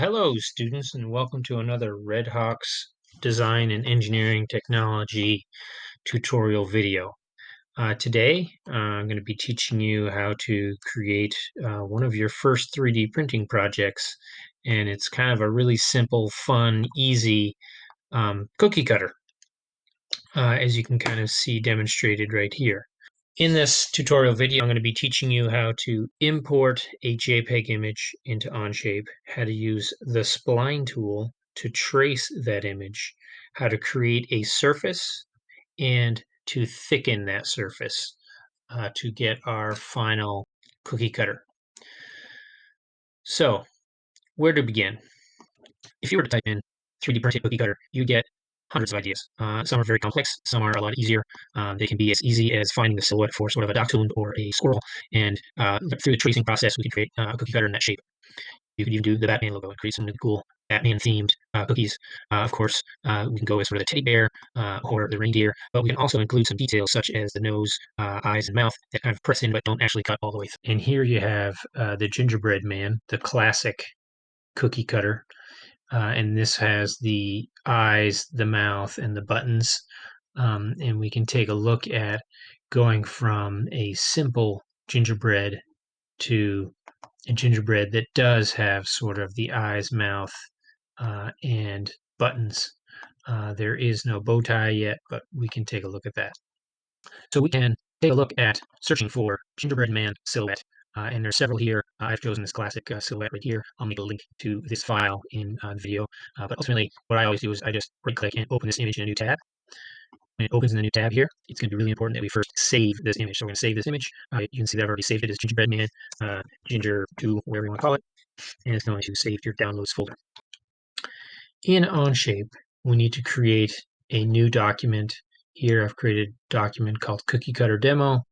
Hello, students, and welcome to another Red Hawks Design and Engineering Technology tutorial video. Today, I'm going to be teaching you how to create one of your first 3D printing projects, and it's kind of a really simple, fun, easy cookie cutter, as you can kind of see demonstrated right here. In this tutorial video, I'm going to be teaching you how to import a JPEG image into Onshape, how to use the spline tool to trace that image, how to create a surface, and to thicken that surface to get our final cookie cutter. So, where to begin? If you were to type in 3D printed cookie cutter, you get hundreds of ideas. Some are very complex, some are a lot easier. They can be as easy as finding the silhouette for sort of a dachshund or a squirrel, and through the tracing process, we can create a cookie cutter in that shape. You could even do the Batman logo and create some really cool Batman-themed cookies. Of course, we can go with sort of the teddy bear or the reindeer, but we can also include some details such as the nose, eyes, and mouth that kind of press in but don't actually cut all the way through. And here you have the gingerbread man, the classic cookie cutter. And this has the eyes, the mouth, and the buttons. And we can take a look at going from a simple gingerbread to a gingerbread that does have sort of the eyes, mouth, and buttons. There is no bow tie yet, but we can take a look at that. So we can take a look at searching for gingerbread man silhouette. And there's several here. I've chosen this classic silhouette right here. I'll make a link to this file in the video. But ultimately, what I always do is I just right-click and open this image in a new tab. When it opens in a new tab here, it's going to be really important that we first save this image. So we're going to save this image. You can see that I've already saved it as gingerbread man, ginger 2, whatever you want to call it. And it's going to save your downloads folder. In Onshape, we need to create a new document. Here I've created a document called Cookie Cutter Demo.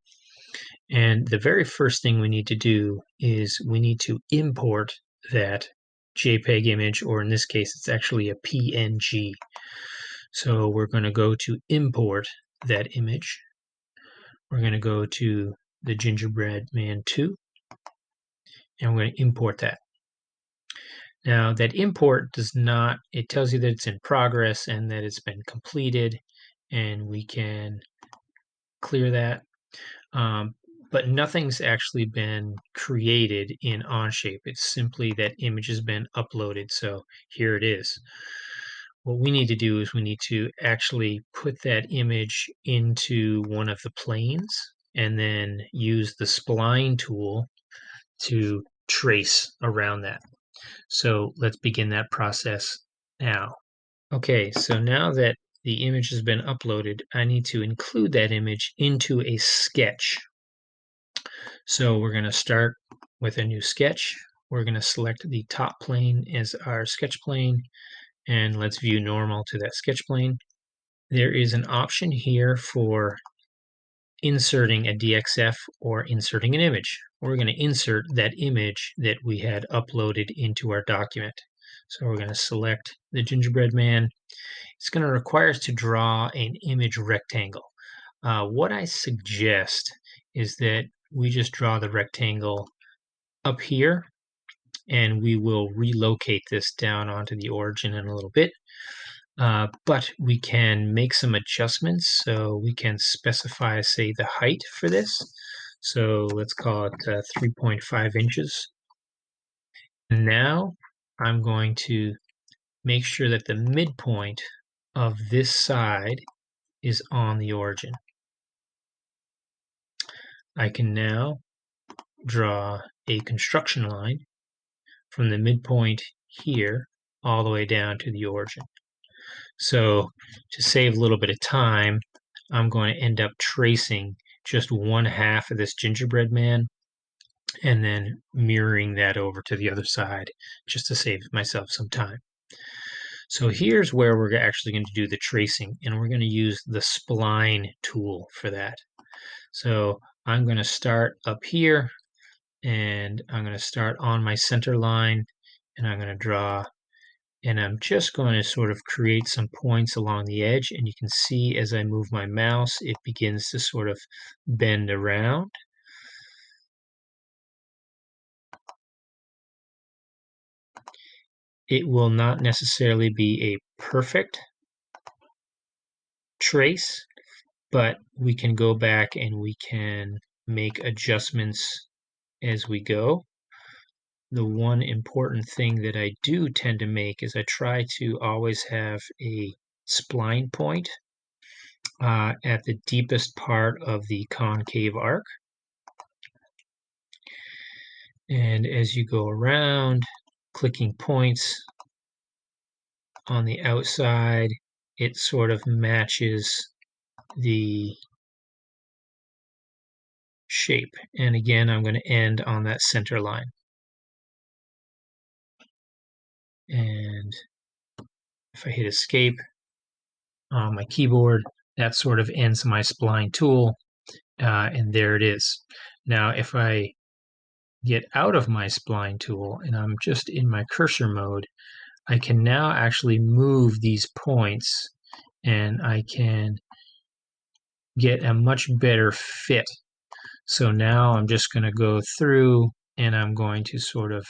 And the very first thing we need to do is we need to import that JPEG image, or in this case, it's actually a PNG. So we're going to go to import that image. We're going to go to the Gingerbread Man 2, and we're going to import that. Now that import does not, it tells you that it's in progress and that it's been completed, and we can clear that. But nothing's actually been created in Onshape. It's simply that image has been uploaded. So here it is. What we need to do is we need to actually put that image into one of the planes and then use the spline tool to trace around that. So let's begin that process now. Okay, so now that the image has been uploaded, I need to include that image into a sketch. So we're going to start with a new sketch. We're going to select the top plane as our sketch plane, and let's view normal to that sketch plane. There is an option here for inserting a DXF or inserting an image. We're going to insert that image that we had uploaded into our document. So we're going to select the gingerbread man. It's going to require us to draw an image rectangle. What I suggest is that we just draw the rectangle up here, and we will relocate this down onto the origin in a little bit. But we can make some adjustments. So we can specify, say, the height for this. So let's call it 3.5 inches. Now I'm going to make sure that the midpoint of this side is on the origin. I can now draw a construction line from the midpoint here all the way down to the origin. So to save a little bit of time, I'm going to end up tracing just one half of this gingerbread man and then mirroring that over to the other side just to save myself some time. So here's where we're actually going to do the tracing, and we're going to use the spline tool for that. So I'm going to start up here, and I'm going to start on my center line, and I'm going to draw, and I'm just going to sort of create some points along the edge, and you can see as I move my mouse, it begins to sort of bend around. it will not necessarily be a perfect trace, but we can go back and we can make adjustments as we go. The one important thing that I do tend to make is I try to always have a spline point at the deepest part of the concave arc. And as you go around, clicking points on the outside, it sort of matches the shape. And again, I'm going to end on that center line. And if I hit escape on my keyboard, that sort of ends my spline tool. And there it is. Now, if I get out of my spline tool and I'm just in my cursor mode, I can now actually move these points and I can get a much better fit. So now I'm just going to go through and I'm going to sort of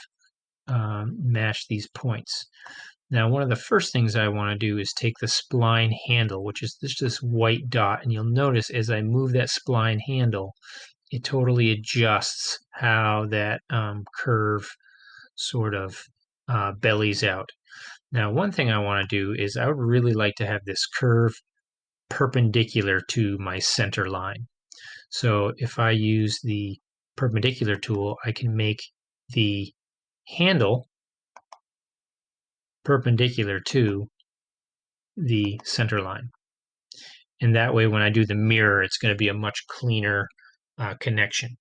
match these points. Now, one of the first things I want to do is take the spline handle, which is this white dot, and you'll notice as I move that spline handle, it totally adjusts how that curve sort of bellies out. Now, one thing I want to do is I would really like to have this curve perpendicular to my center line. So if I use the perpendicular tool, I can make the handle perpendicular to the center line. And that way, when I do the mirror, it's going to be a much cleaner connection.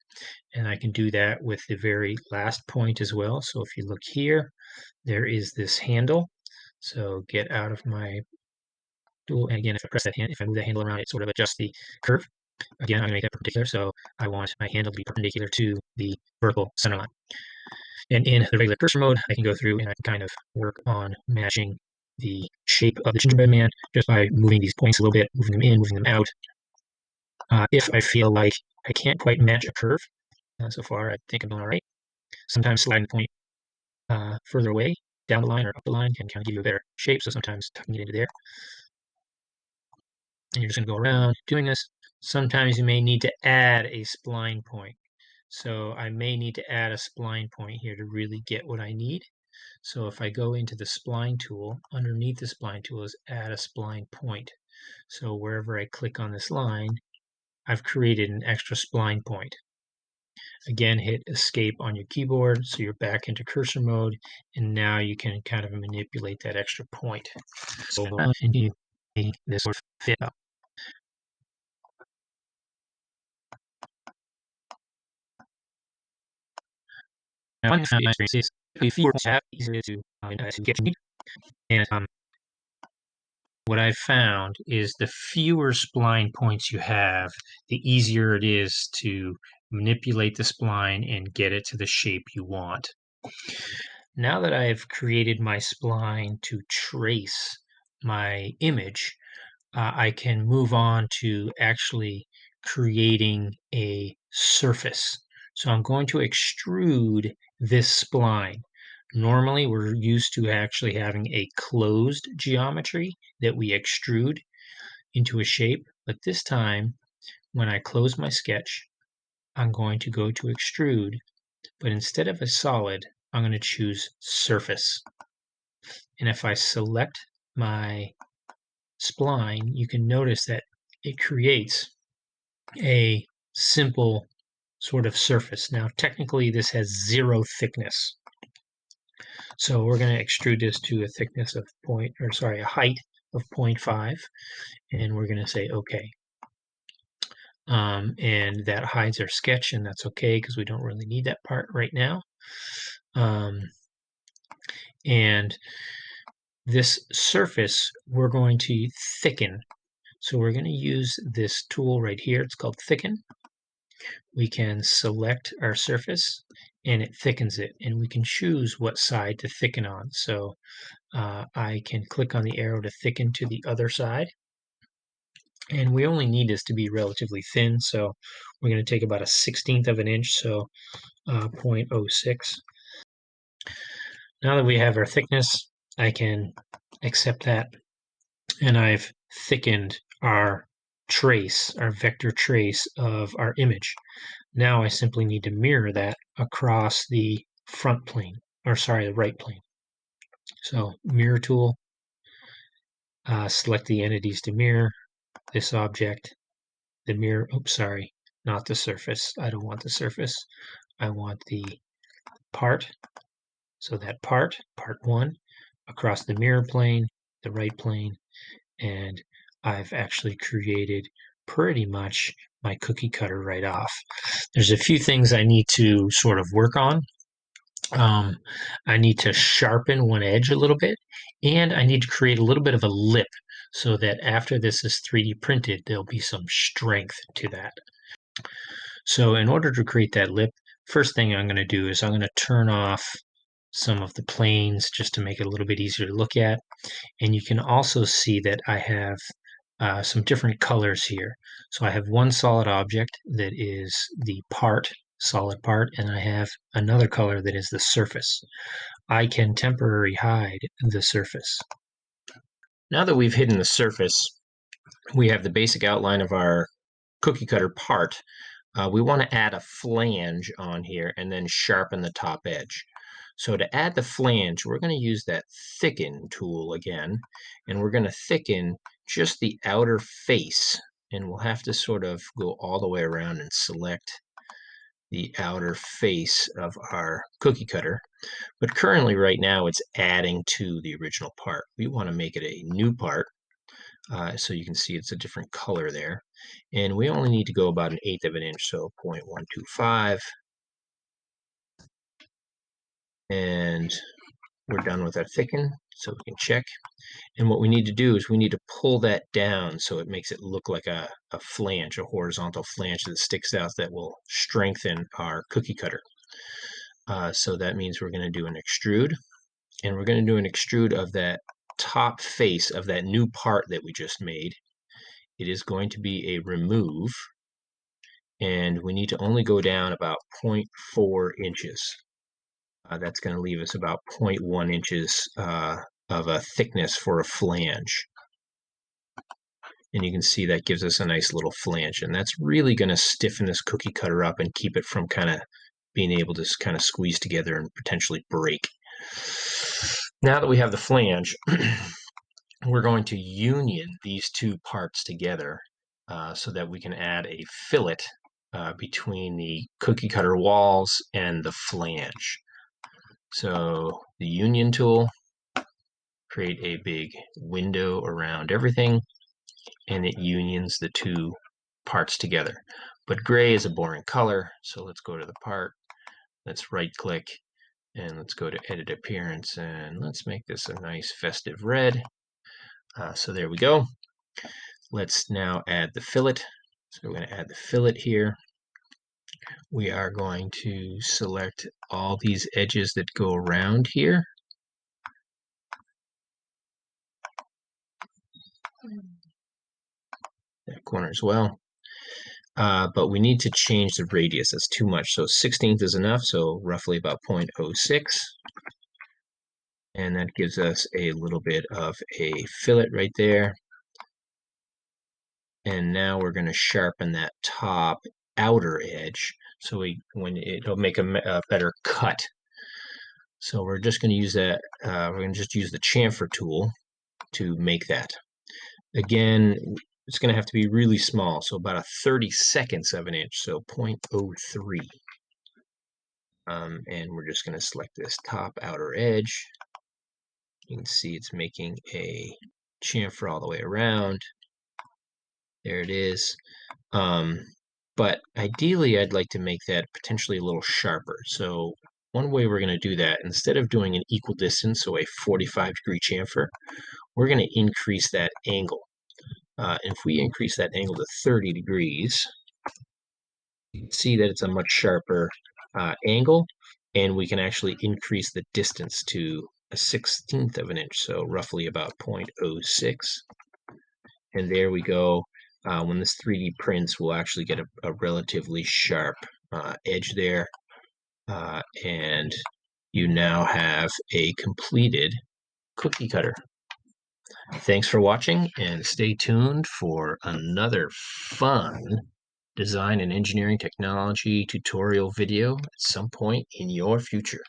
And I can do that with the very last point as well. So if you look here, there is this handle. So get out of my tool. And again, if I press that hand, if I move that handle around, it sort of adjusts the curve. Again, I'm going to make that perpendicular. So I want my handle to be perpendicular to the vertical center line. And in the regular cursor mode, I can go through and I can kind of work on matching the shape of the gingerbread man just by moving these points a little bit, moving them in, moving them out. If I feel like I can't quite match a curve, so far I think I'm doing all right. Sometimes sliding the point further away, down the line or up the line can kind of give you a better shape, so sometimes tucking it into there. And you're just going to go around doing this. Sometimes you may need to add a spline point. So I may need to add a spline point here to really get what I need. So if I go into the spline tool, underneath the spline tool is add a spline point. So wherever I click on this line, I've created an extra spline point. Again, hit escape on your keyboard so you're back into cursor mode, and now you can kind of manipulate that extra point. So and you make this sort of fit up. Now, one thing my experience is if you have easier to get you need, and what I've found is the fewer spline points you have, the easier it is to manipulate the spline and get it to the shape you want. Now that I've created my spline to trace my image, I can move on to actually creating a surface. So I'm going to extrude this spline. Normally, we're used to actually having a closed geometry that we extrude into a shape, but this time, when I close my sketch, I'm going to go to extrude, but instead of a solid, I'm going to choose surface. And if I select my spline, you can notice that it creates a simple sort of surface. Now, technically, this has 0 thickness. So we're going to extrude this to a thickness of a height of 0.5, and we're going to say OK. And that hides our sketch, and that's okay because we don't really need that part right now. And this surface, we're going to thicken. So we're going to use this tool right here. It's called Thicken. We can select our surface, and it thickens it. And we can choose what side to thicken on. So I can click on the arrow to thicken to the other side. And we only need this to be relatively thin. So we're going to take about a 1/16 of an inch, so 0.06. Now that we have our thickness, I can accept that, and I've thickened our trace, our vector trace of our image. Now I simply need to mirror that across the front plane, or sorry, the right plane. So mirror tool, select the entities to mirror this object, the mirror, oops, sorry, not the surface. I don't want the surface. I want the part. So that part 1, across the mirror plane, the right plane, and I've actually created pretty much my cookie cutter right off. There's a few things I need to sort of work on. I need to sharpen one edge a little bit, and I need to create a little bit of a lip so that after this is 3D printed, there'll be some strength to that. So in order to create that lip, first thing I'm going to do is I'm going to turn off some of the planes just to make it a little bit easier to look at. And you can also see that I have some different colors here. So I have one solid object that is the part, solid part, and I have another color that is the surface. I can temporarily hide the surface. Now that we've hidden the surface, we have the basic outline of our cookie cutter part. We want to add a flange on here and then sharpen the top edge. So to add the flange, we're going to use that thicken tool again, and we're going to thicken just the outer face, and we'll have to sort of go all the way around and select the outer face of our cookie cutter. But currently right now it's adding to the original part. We want to make it a new part. So you can see it's a different color there. And we only need to go about 1/8 of an inch, so 0.125. And we're done with our thicken, so we can check. And what we need to do is we need to pull that down so it makes it look like a flange, a horizontal flange that sticks out that will strengthen our cookie cutter. So that means we're going to do an extrude, and we're going to do an extrude of that top face of that new part that we just made. It is going to be a remove, and we need to only go down about 0.4 inches. That's going to leave us about 0.1 inches of a thickness for a flange. And you can see that gives us a nice little flange, and that's really going to stiffen this cookie cutter up and keep it from kind of being able to kind of squeeze together and potentially break. Now that we have the flange, we're going to union these two parts together so that we can add a fillet between the cookie cutter walls and the flange. So the union tool, create a big window around everything, and it unions the two parts together. But gray is a boring color, so let's go to the part. Let's right click and let's go to edit appearance, and let's make this a nice festive red. So there we go. Let's now add the fillet. So we're going to add the fillet here. We are going to select all these edges that go around here. That corner as well. But we need to change the radius. That's too much. So 16th is enough, so roughly about 0.06. And that gives us a little bit of a fillet right there. And now we're going to sharpen that top outer edge so it'll make a better cut. So we're just going to use that. We're going to just use the chamfer tool to make that. Again, it's going to have to be really small, so about a 32nd of an inch, so 0.03. And we're just going to select this top outer edge. You can see it's making a chamfer all the way around. There it is. But ideally, I'd like to make that potentially a little sharper. So one way we're going to do that, instead of doing an equal distance, so a 45-degree chamfer, we're going to increase that angle. If we increase that angle to 30 degrees, you can see that it's a much sharper angle, and we can actually increase the distance to a 16th of an inch, so roughly about 0.06. And there we go. When this 3D prints, we'll actually get a relatively sharp edge there. And you now have a completed cookie cutter. Thanks for watching, and stay tuned for another fun design and engineering technology tutorial video at some point in your future.